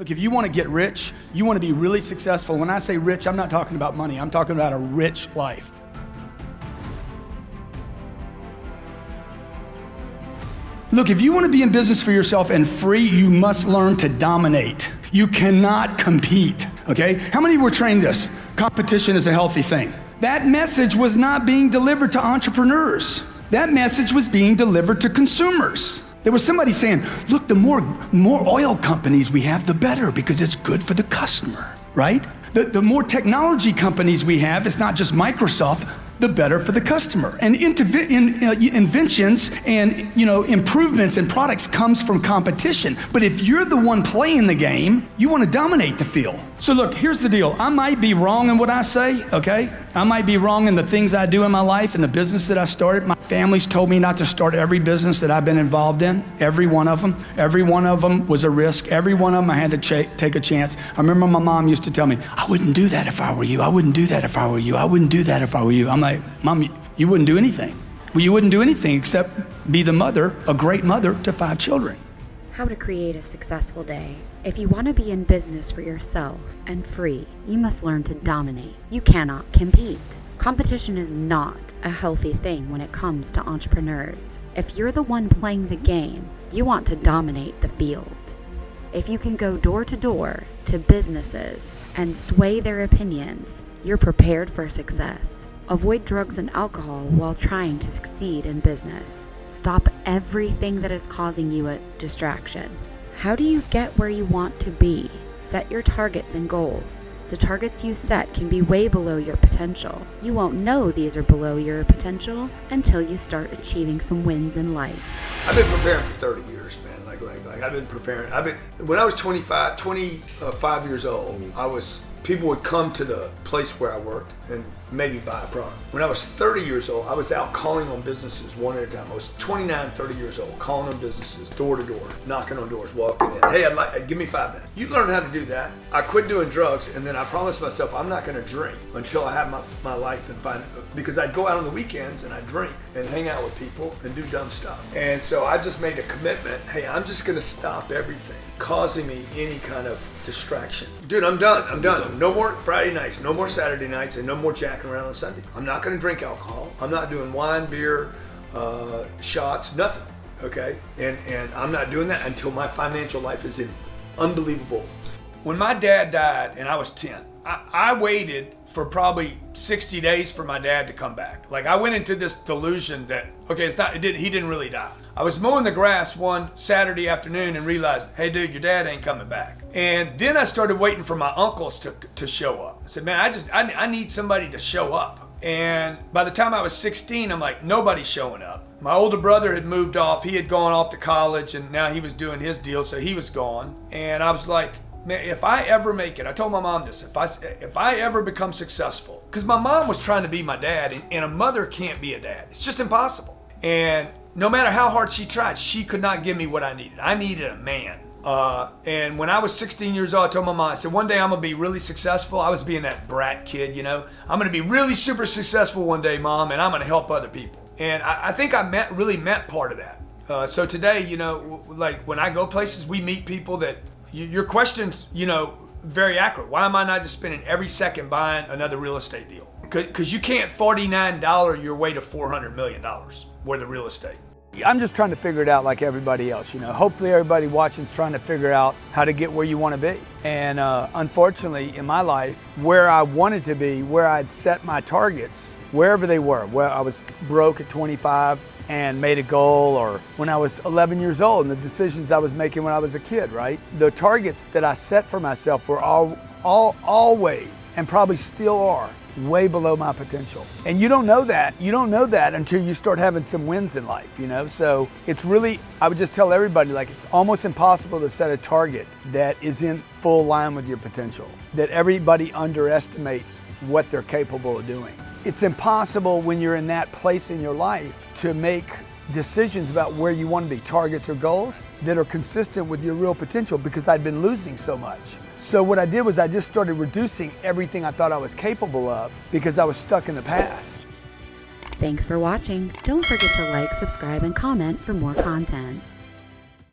Look, if you want to get rich, you want to be really successful. When I say rich, I'm not talking about money. I'm talking about a rich life. Look, if you want to be in business for yourself and free, you must learn to dominate. You cannot compete, okay? How many of you were trained this? Competition is a healthy thing. That message was not being delivered to entrepreneurs. That message was being delivered to consumers. There was somebody saying, look, the more oil companies we have, the better, because it's good for the customer, right? The more technology companies we have, it's not just Microsoft, the better for the customer. And inventions and improvements in products comes from competition. But if you're the one playing the game, you want to dominate the field. So look, here's the deal. I might be wrong in what I say, okay? I might be wrong in the things I do in my life and the business that I started. My family's told me not to start every business that I've been involved in, every one of them. Every one of them was a risk. Every one of them I had to take a chance. I remember my mom used to tell me, I wouldn't do that if I were you. I wouldn't do that if I were you. I wouldn't do that if I were you. I'm like, Mom, you wouldn't do anything. Well, you wouldn't do anything except be the mother, a great mother to 5 children. How to create a successful day. If you want to be in business for yourself and free, you must learn to dominate. You cannot compete. Competition is not a healthy thing when it comes to entrepreneurs. If you're the one playing the game, you want to dominate the field. If you can go door to door to businesses and sway their opinions, you're prepared for success. Avoid drugs and alcohol while trying to succeed in business. Stop everything that is causing you a distraction. How do you get where you want to be? Set your targets and goals. The targets you set can be way below your potential. You won't know these are below your potential until you start achieving some wins in life. I've been preparing for 30 years, man. I've been preparing. When I was 25 years old, people would come to the place where I worked and maybe buy a product. When I was 30 years old, I was out calling on businesses one at a time. I was 29, 30 years old, calling on businesses, door to door, knocking on doors, walking in. Hey, give me 5 minutes. You learn how to do that. I quit doing drugs, and then I promised myself I'm not going to drink until I have my life and because I'd go out on the weekends and I'd drink and hang out with people and do dumb stuff. And so I just made a commitment. Hey, I'm just going to stop everything causing me any kind of distraction. Dude, I'm done. No more Friday nights, no more Saturday nights, and no more jacking around on Sunday. I'm not going to drink alcohol. I'm not doing wine, beer, shots, nothing. Okay? And I'm not doing that until my financial life is in unbelievable. When my dad died and I was 10, I waited for probably 60 days for my dad to come back. Like, I went into this delusion that, okay, he didn't really die. I was mowing the grass one Saturday afternoon and realized, hey dude, your dad ain't coming back. And then I started waiting for my uncles to show up. I said, man, I need somebody to show up. And by the time I was 16, I'm like, nobody's showing up. My older brother had moved off. He had gone off to college and now he was doing his deal, so he was gone. And I was like, man, if I ever make it, I told my mom this, if I ever become successful, because my mom was trying to be my dad, and a mother can't be a dad. It's just impossible. And no matter how hard she tried, she could not give me what I needed. I needed a man. And when I was 16 years old, I told my mom, I said, one day I'm going to be really successful. I was being that brat kid, I'm going to be really super successful one day, Mom, and I'm going to help other people. And I think I really meant part of that. So today, like when I go places, we meet people that, your question's, very accurate. Why am I not just spending every second buying another real estate deal? Because you can't $49 your way to $400 million worth of real estate. I'm just trying to figure it out like everybody else. Hopefully everybody watching is trying to figure out how to get where you want to be. And unfortunately, in my life, where I wanted to be, where I'd set my targets, wherever they were, where I was broke at 25 and made a goal, or when I was 11 years old and the decisions I was making when I was a kid, right? The targets that I set for myself were always, and probably still are, way below my potential. And you don't know that. You don't know that until you start having some wins in life, So it's really, I would just tell everybody, like, it's almost impossible to set a target that is in full line with your potential, that everybody underestimates what they're capable of doing. It's impossible when you're in that place in your life to make decisions about where you want to be, targets or goals that are consistent with your real potential, because I'd been losing so much. So what I did was I just started reducing everything I thought I was capable of because I was stuck in the past. Thanks for watching. Don't forget to like, subscribe, and comment for more content.